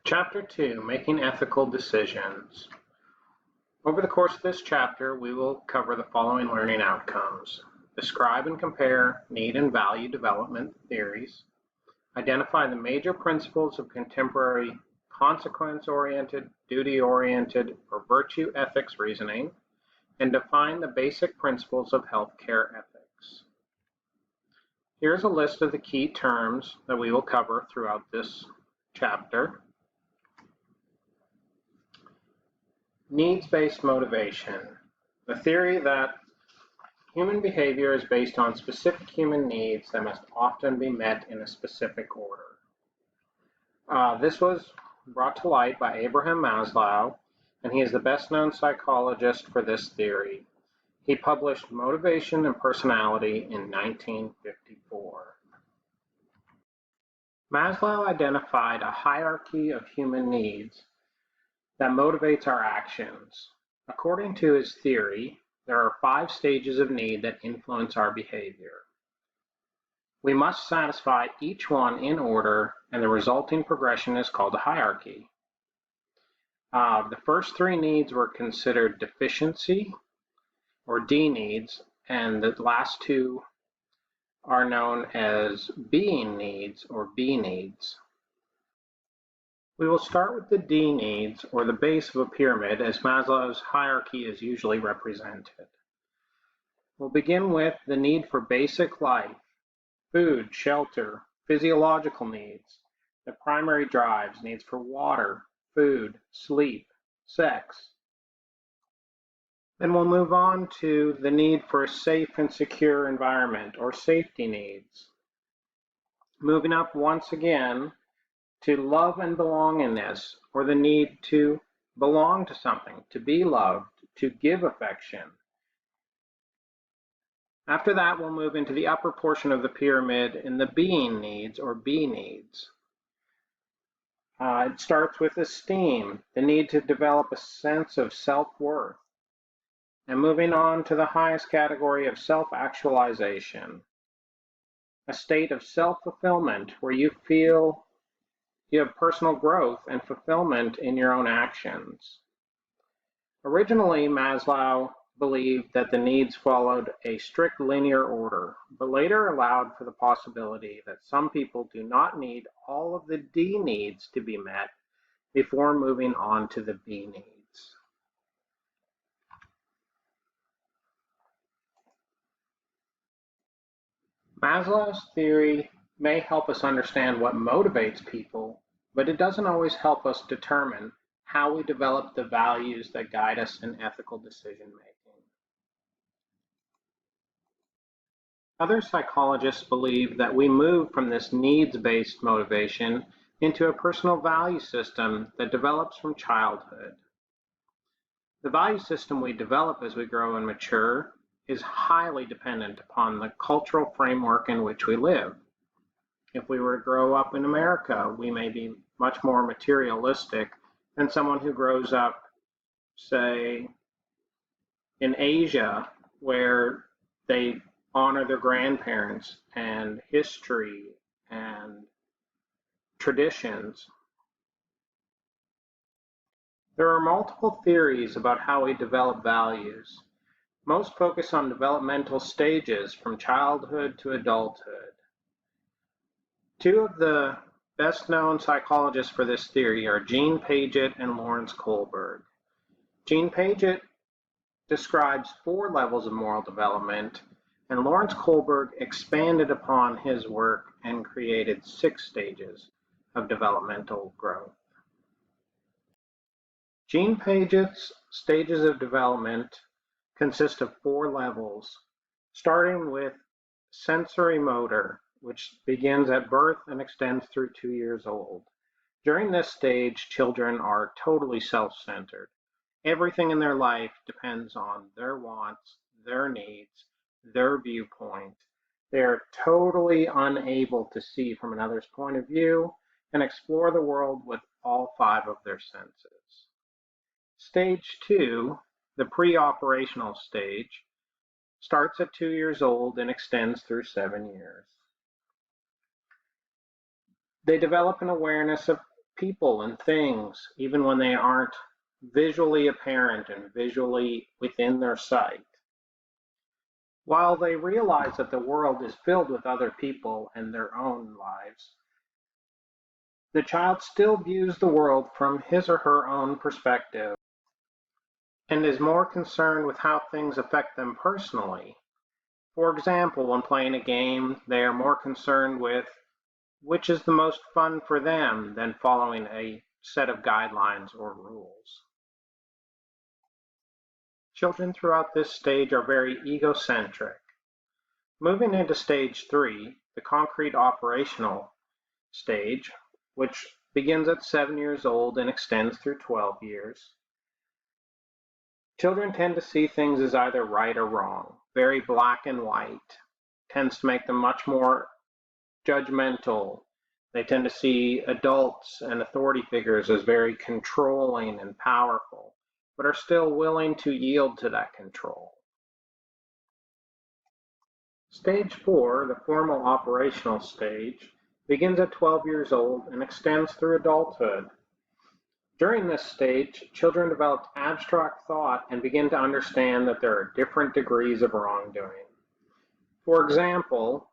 Chapter 2, Making Ethical Decisions. Over the course of this chapter, we will cover the following learning outcomes. Describe and compare need and value development theories. Identify the major principles of contemporary consequence-oriented, duty-oriented, or virtue ethics reasoning, and define the basic principles of healthcare ethics. Here's a list of the key terms that we will cover throughout this chapter. Needs-based motivation, the theory that human behavior is based on specific human needs that must often be met in a specific order. This was brought to light by Abraham Maslow, and he is the best-known psychologist for this theory. He published Motivation and Personality in 1954. Maslow identified a hierarchy of human needs that motivates our actions. According to his theory, there are 5 stages of need that influence our behavior. We must satisfy each one in order, and the resulting progression is called a hierarchy. The first 3 needs were considered deficiency, or D needs, and the last 2 are known as being needs, or B needs. We will start with the D needs, or the base of a pyramid, as Maslow's hierarchy is usually represented. We'll begin with the need for basic life, food, shelter, physiological needs, the primary drives, needs for water, food, sleep, sex. Then we'll move on to the need for a safe and secure environment, or safety needs. Moving up once again to love and belongingness, or the need to belong to something, to be loved, to give affection. After that, we'll move into the upper portion of the pyramid in the being needs, or B needs. It starts with esteem, the need to develop a sense of self-worth, and moving on to the highest category of self-actualization, a state of self-fulfillment where you feel you have personal growth and fulfillment in your own actions. Originally, Maslow believed that the needs followed a strict linear order, but later allowed for the possibility that some people do not need all of the D needs to be met before moving on to the B needs. Maslow's theory may help us understand what motivates people, but it doesn't always help us determine how we develop the values that guide us in ethical decision-making. Other psychologists believe that we move from this needs-based motivation into a personal value system that develops from childhood. The value system we develop as we grow and mature is highly dependent upon the cultural framework in which we live. If we were to grow up in America, we may be much more materialistic than someone who grows up, say, in Asia, where they honor their grandparents and history and traditions. There are multiple theories about how we develop values. Most focus on developmental stages from childhood to adulthood. 2 of the best-known psychologists for this theory are Jean Paget and Lawrence Kohlberg. Jean Paget describes 4 levels of moral development, and Lawrence Kohlberg expanded upon his work and created 6 stages of developmental growth. Jean Paget's stages of development consist of 4 levels, starting with sensory motor, which begins at birth and extends through 2 years old. During this stage, children are totally self-centered. Everything in their life depends on their wants, their needs, their viewpoint. They're totally unable to see from another's point of view and explore the world with all 5 of their senses. Stage 2, the pre-operational stage, starts at 2 years old and extends through 7 years. They develop an awareness of people and things, even when they aren't visually apparent and visually within their sight. While they realize that the world is filled with other people and their own lives, the child still views the world from his or her own perspective and is more concerned with how things affect them personally. For example, when playing a game, they are more concerned with which is the most fun for them than following a set of guidelines or rules. Children throughout this stage are very egocentric. Moving into stage 3, the concrete operational stage, which begins at 7 years old and extends through 12 years, children tend to see things as either right or wrong, very black and white, tends to make them much more judgmental. They tend to see adults and authority figures as very controlling and powerful, but are still willing to yield to that control. Stage 4, the formal operational stage, begins at 12 years old and extends through adulthood. During this stage, children develop abstract thought and begin to understand that there are different degrees of wrongdoing. For example,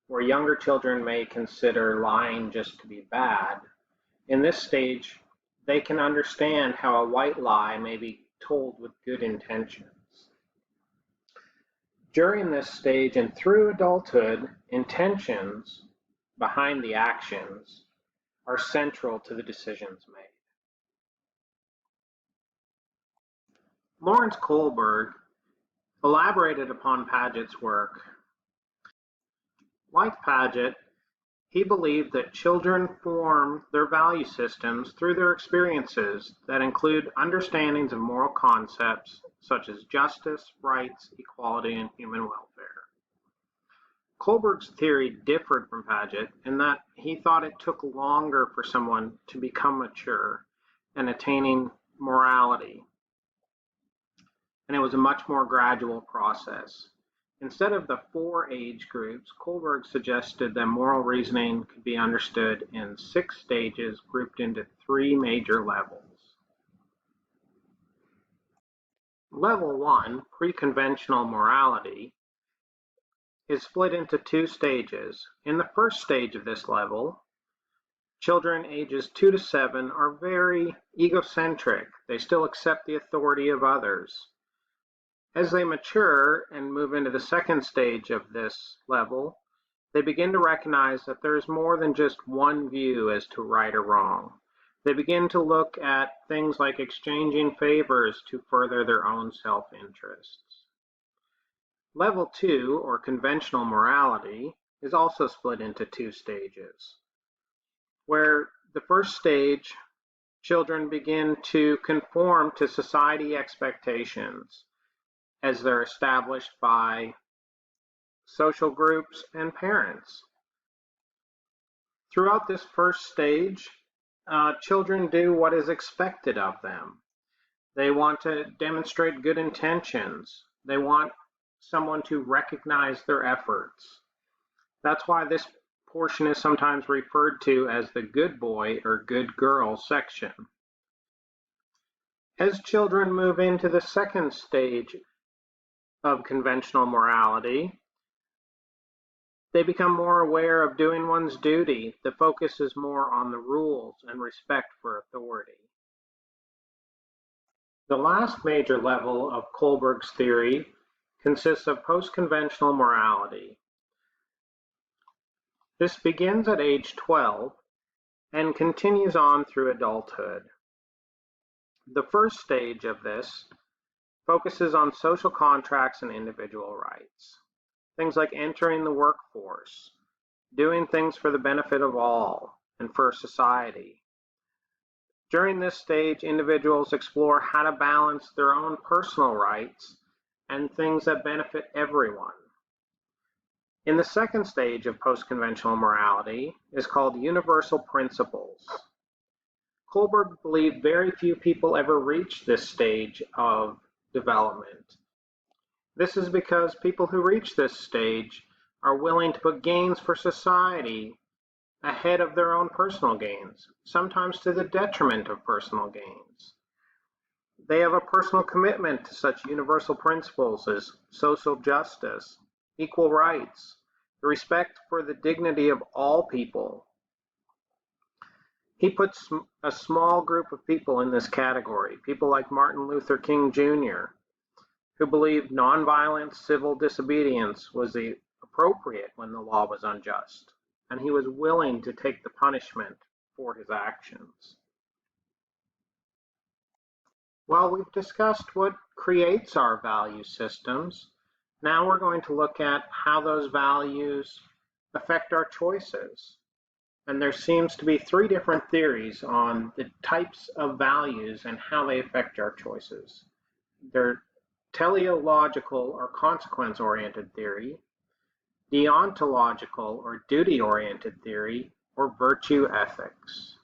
where younger children may consider lying just to be bad, in this stage, they can understand how a white lie may be told with good intentions. During this stage and through adulthood, intentions behind the actions are central to the decisions made. Lawrence Kohlberg elaborated upon Paget's work. Like Paget, he believed that children form their value systems through their experiences that include understandings of moral concepts such as justice, rights, equality, and human welfare. Kohlberg's theory differed from Paget in that he thought it took longer for someone to become mature and attaining morality, and it was a much more gradual process. Instead of the 4 age groups, Kohlberg suggested that moral reasoning could be understood in 6 stages grouped into 3 major levels. Level 1, pre-conventional morality, is split into 2 stages. In the first stage of this level, children ages 2 to 7 are very egocentric. They still accept the authority of others. As they mature and move into the second stage of this level, they begin to recognize that there is more than just one view as to right or wrong. They begin to look at things like exchanging favors to further their own self-interests. Level 2, or conventional morality, is also split into 2 stages, where the first stage, children begin to conform to society expectations as they're established by social groups and parents. Throughout this first stage, children do what is expected of them. They want to demonstrate good intentions. They want someone to recognize their efforts. That's why this portion is sometimes referred to as the good boy or good girl section. As children move into the second stage of conventional morality, they become more aware of doing one's duty. The focus is more on the rules and respect for authority. The last major level of Kohlberg's theory consists of post-conventional morality. This begins at age 12 and continues on through adulthood. The first stage of this focuses on social contracts and individual rights. Things like entering the workforce, doing things for the benefit of all and for society. During this stage, individuals explore how to balance their own personal rights and things that benefit everyone. In the second stage of post-conventional morality is called universal principles. Kohlberg believed very few people ever reach this stage of development. This is because people who reach this stage are willing to put gains for society ahead of their own personal gains, sometimes to the detriment of personal gains. They have a personal commitment to such universal principles as social justice, equal rights, the respect for the dignity of all people. He puts a small group of people in this category, people like Martin Luther King Jr., who believed nonviolent civil disobedience was appropriate when the law was unjust, and he was willing to take the punishment for his actions. Well, we've discussed what creates our value systems. Now we're going to look at how those values affect our choices. And there seems to be three different theories on the types of values and how they affect our choices. They're teleological or consequence-oriented theory, deontological or duty-oriented theory, or virtue ethics.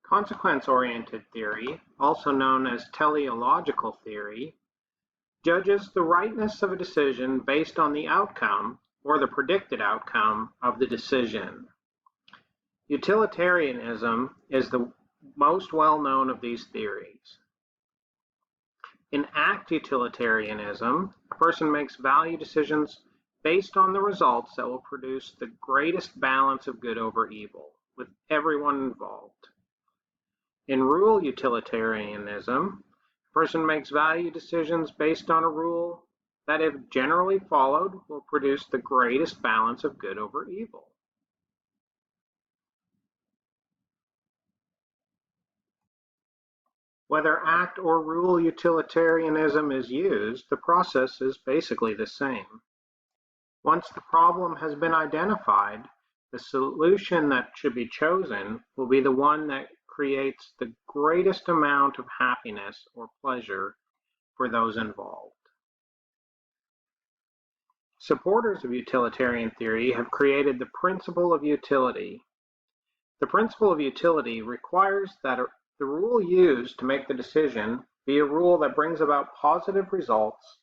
Consequence-oriented theory, also known as teleological theory, judges the rightness of a decision based on the outcome or the predicted outcome of the decision. Utilitarianism is the most well-known of these theories. In act utilitarianism, a person makes value decisions based on the results that will produce the greatest balance of good over evil, with everyone involved. In rule utilitarianism, a person makes value decisions based on a rule that, if generally followed, will produce the greatest balance of good over evil. Whether act or rule utilitarianism is used, the process is basically the same. Once the problem has been identified, the solution that should be chosen will be the one that creates the greatest amount of happiness or pleasure for those involved. Supporters of utilitarian theory have created the principle of utility. The principle of utility requires that the rule used to make the decision be a rule that brings about positive results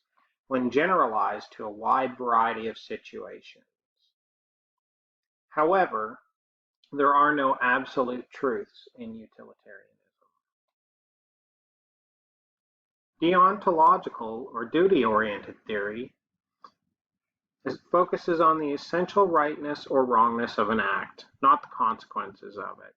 when generalized to a wide variety of situations. However, there are no absolute truths in utilitarianism. Deontological or duty-oriented theory focuses on the essential rightness or wrongness of an act, not the consequences of it.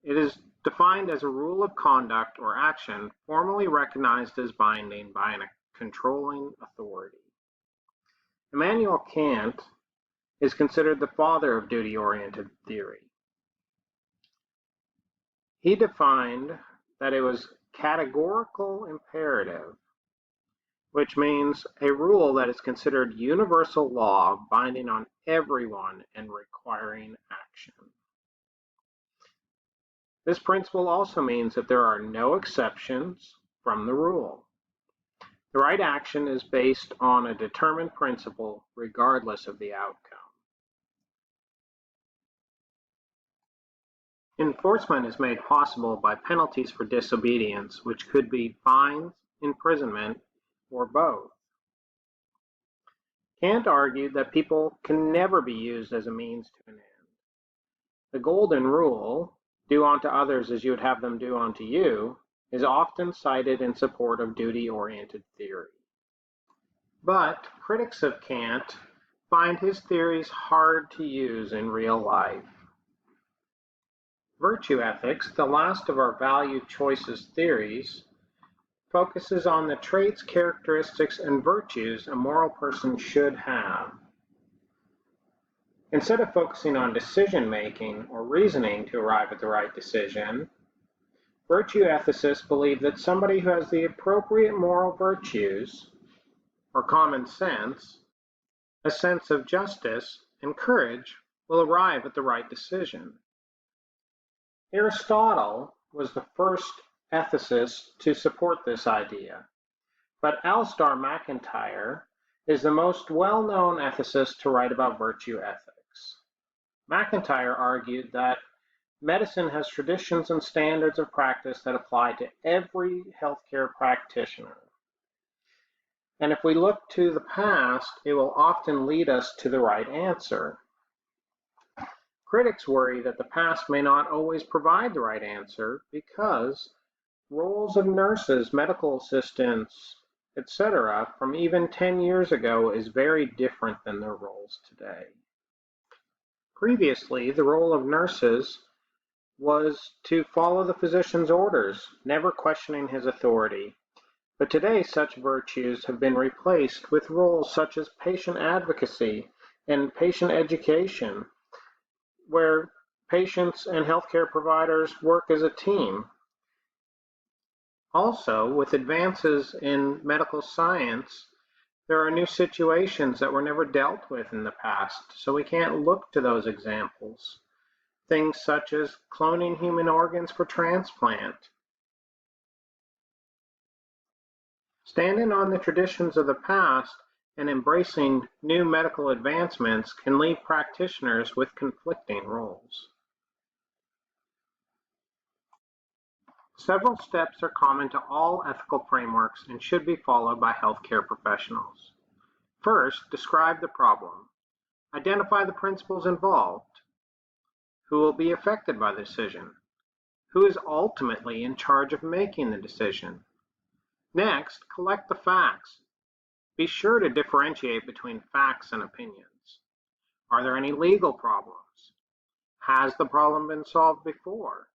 It is defined as a rule of conduct or action formally recognized as binding by a controlling authority. Immanuel Kant is considered the father of duty-oriented theory. He defined that it was categorical imperative, which means a rule that is considered universal law, binding on everyone and requiring action. This principle also means that there are no exceptions from the rule. The right action is based on a determined principle regardless of the outcome. Enforcement is made possible by penalties for disobedience, which could be fines, imprisonment, or both. Kant argued that people can never be used as a means to an end. The golden rule, do unto others as you would have them do unto you, is often cited in support of duty-oriented theory. But critics of Kant find his theories hard to use in real life. Virtue ethics, the last of our value choices theories, focuses on the traits, characteristics, and virtues a moral person should have. Instead of focusing on decision-making or reasoning to arrive at the right decision, virtue ethicists believe that somebody who has the appropriate moral virtues, or common sense, a sense of justice, and courage will arrive at the right decision. Aristotle was the first ethicist to support this idea, but Alasdair MacIntyre is the most well-known ethicist to write about virtue ethics. MacIntyre argued that medicine has traditions and standards of practice that apply to every healthcare practitioner. And if we look to the past, it will often lead us to the right answer. Critics worry that the past may not always provide the right answer because roles of nurses, medical assistants, etc., from even 10 years ago is very different than their roles today. Previously, the role of nurses was to follow the physician's orders, never questioning his authority. But today, such virtues have been replaced with roles such as patient advocacy and patient education, where patients and healthcare providers work as a team. Also, with advances in medical science, there are new situations that were never dealt with in the past, so we can't look to those examples. Things such as cloning human organs for transplant. Standing on the traditions of the past and embracing new medical advancements can leave practitioners with conflicting roles. Several steps are common to all ethical frameworks and should be followed by healthcare professionals. First, describe the problem. Identify the principles involved. Who will be affected by the decision? Who is ultimately in charge of making the decision? Next, collect the facts. Be sure to differentiate between facts and opinions. Are there any legal problems? Has the problem been solved before?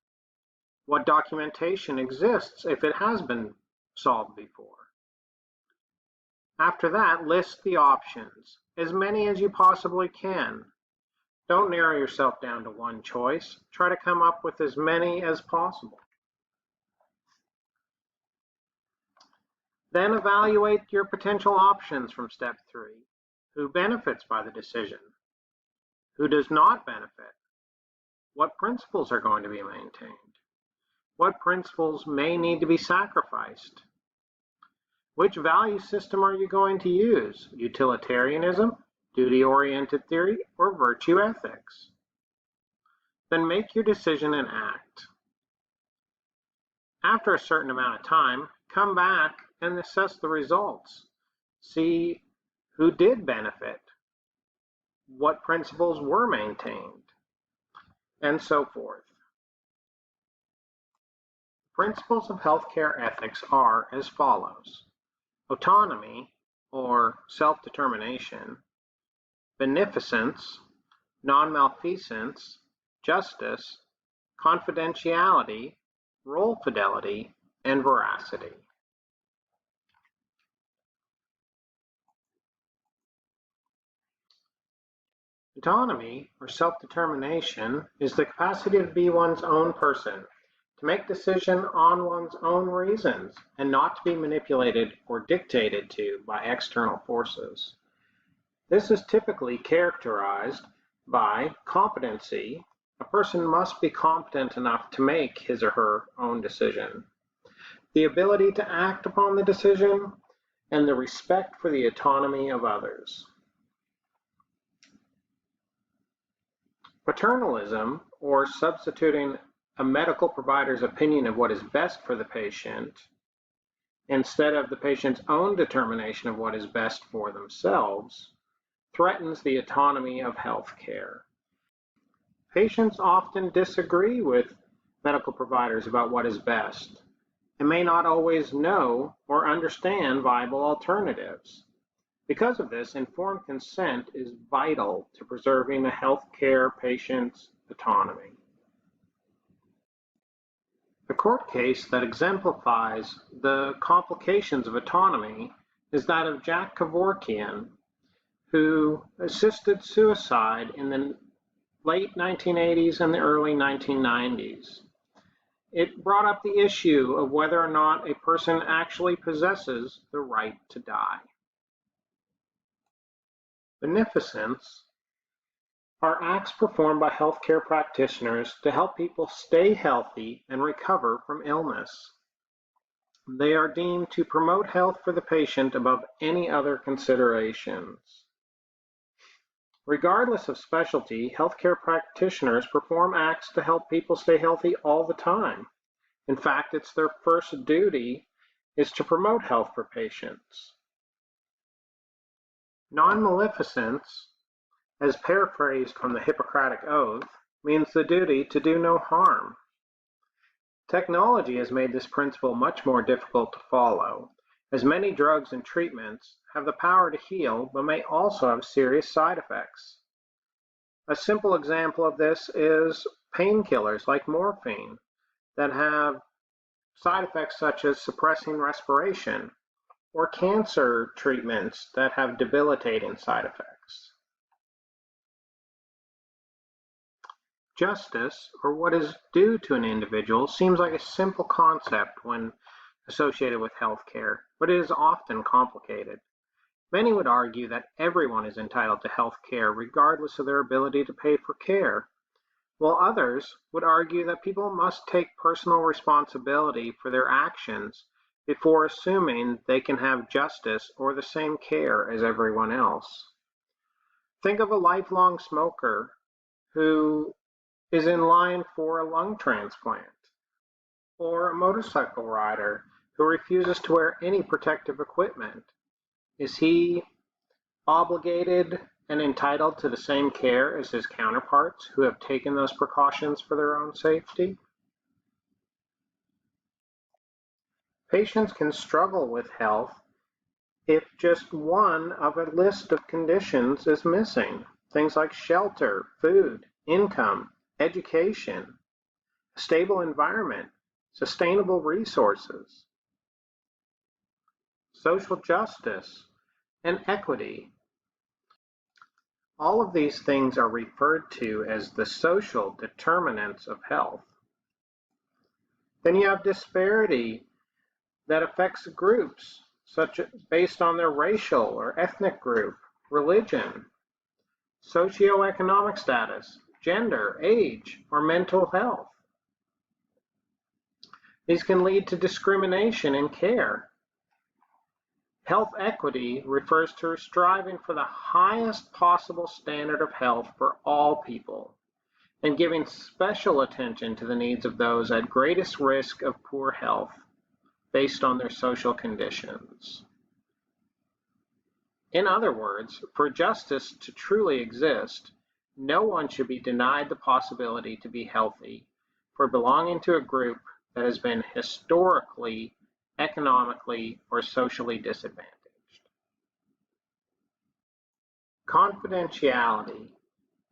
What documentation exists if it has been solved before? After that, list the options, as many as you possibly can. Don't narrow yourself down to one choice. Try to come up with as many as possible. Then evaluate your potential options from step 3. Who benefits by the decision? Who does not benefit? What principles are going to be maintained? What principles may need to be sacrificed? Which value system are you going to use? Utilitarianism, duty-oriented theory, or virtue ethics? Then make your decision and act. After a certain amount of time, come back and assess the results. See who did benefit, what principles were maintained, and so forth. Principles of healthcare ethics are as follows: autonomy, or self-determination; beneficence, non-malfeasance; justice; confidentiality; role fidelity; and veracity. Autonomy, or self-determination, is the capacity to be one's own person, to make decisions on one's own reasons, and not to be manipulated or dictated to by external forces. This is typically characterized by competency. A person must be competent enough to make his or her own decision, the ability to act upon the decision, and the respect for the autonomy of others. Paternalism, or substituting a medical provider's opinion of what is best for the patient instead of the patient's own determination of what is best for themselves, threatens the autonomy of healthcare. Patients often disagree with medical providers about what is best and may not always know or understand viable alternatives. Because of this, informed consent is vital to preserving a healthcare patient's autonomy. The court case that exemplifies the complications of autonomy is that of Jack Kevorkian, who assisted suicide in the late 1980s and the early 1990s. It brought up the issue of whether or not a person actually possesses the right to die. Beneficence are acts performed by healthcare practitioners to help people stay healthy and recover from illness. They are deemed to promote health for the patient above any other considerations. Regardless of specialty, healthcare practitioners perform acts to help people stay healthy all the time. In fact, it's their first duty is to promote health for patients. Non-maleficence, as paraphrased from the Hippocratic Oath, means the duty to do no harm. Technology has made this principle much more difficult to follow, as many drugs and treatments have the power to heal but may also have serious side effects. A simple example of this is painkillers like morphine that have side effects such as suppressing respiration, or cancer treatments that have debilitating side effects. Justice, or what is due to an individual, seems like a simple concept when associated with healthcare, but it is often complicated. Many would argue that everyone is entitled to health care regardless of their ability to pay for care, while others would argue that people must take personal responsibility for their actions before assuming they can have justice or the same care as everyone else. Think of a lifelong smoker who is in line for a lung transplant, or a motorcycle rider who refuses to wear any protective equipment. Is he obligated and entitled to the same care as his counterparts who have taken those precautions for their own safety? Patients can struggle with health if just one of a list of conditions is missing. Things like shelter, food, income, education, a stable environment, sustainable resources, social justice, and equity. All of these things are referred to as the social determinants of health. Then you have disparity that affects groups, such as based on their racial or ethnic group, religion, socioeconomic status, gender, age, or mental health. These can lead to discrimination in care. Health equity refers to striving for the highest possible standard of health for all people, and giving special attention to the needs of those at greatest risk of poor health based on their social conditions. In other words, for justice to truly exist, no one should be denied the possibility to be healthy for belonging to a group that has been historically, economically, or socially disadvantaged. Confidentiality.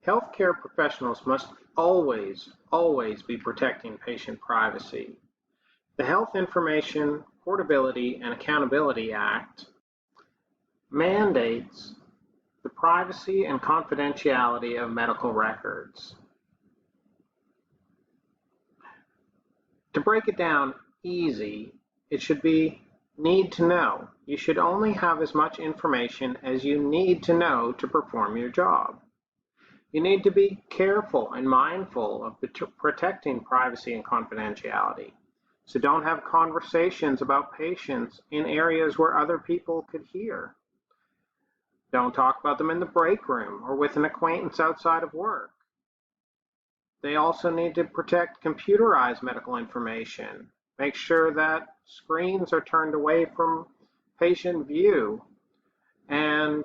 Healthcare professionals must always be protecting patient privacy. The Health Information Portability and Accountability Act mandates the privacy and confidentiality of medical records. To break it down easy, it should be need to know. You should only have as much information as you need to know to perform your job. You need to be careful and mindful of protecting privacy and confidentiality. So don't have conversations about patients in areas where other people could hear. Don't talk about them in the break room or with an acquaintance outside of work. They also need to protect computerized medical information. Make sure that screens are turned away from patient view and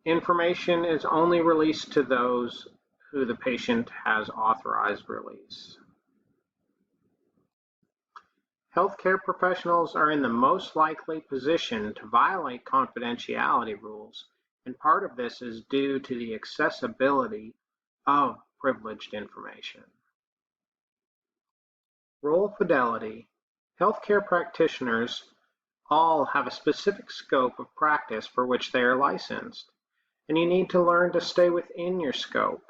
information is only released to those who the patient has authorized release. Healthcare professionals are in the most likely position to violate confidentiality rules, and part of this is due to the accessibility of privileged information. Role fidelity. Healthcare practitioners all have a specific scope of practice for which they are licensed, and you need to learn to stay within your scope.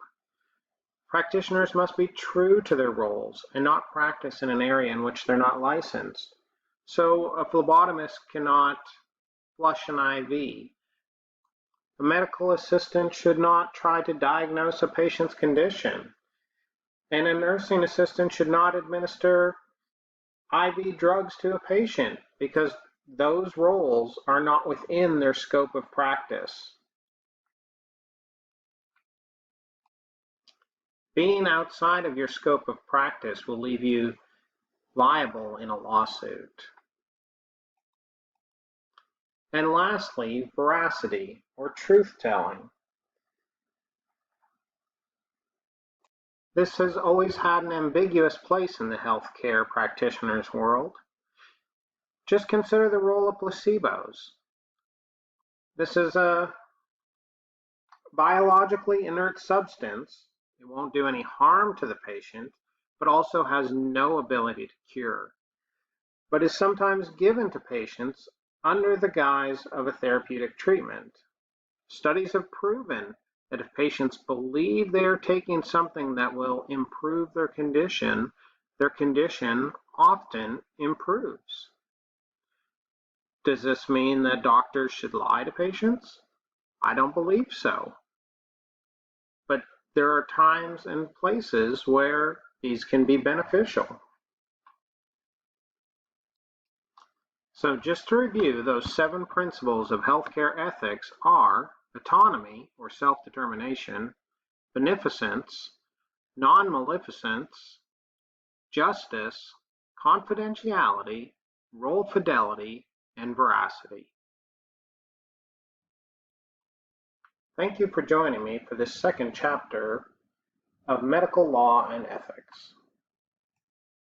Practitioners must be true to their roles and not practice in an area in which they're not licensed. So a phlebotomist cannot flush an IV. A medical assistant should not try to diagnose a patient's condition. And a nursing assistant should not administer IV drugs to a patient because those roles are not within their scope of practice. Being outside of your scope of practice will leave you liable in a lawsuit. And lastly, veracity or truth-telling. This has always had an ambiguous place in the healthcare practitioner's world. Just consider the role of placebos. This is a biologically inert substance. It won't do any harm to the patient, but also has no ability to cure, but is sometimes given to patients under the guise of a therapeutic treatment. Studies have proven that if patients believe they are taking something that will improve their condition often improves. Does this mean that doctors should lie to patients? I don't believe so. But there are times and places where these can be beneficial. So just to review, those 7 principles of healthcare ethics are autonomy or self-determination, beneficence, non-maleficence, justice, confidentiality, role fidelity, and veracity. Thank you for joining me for this second chapter of Medical Law and Ethics.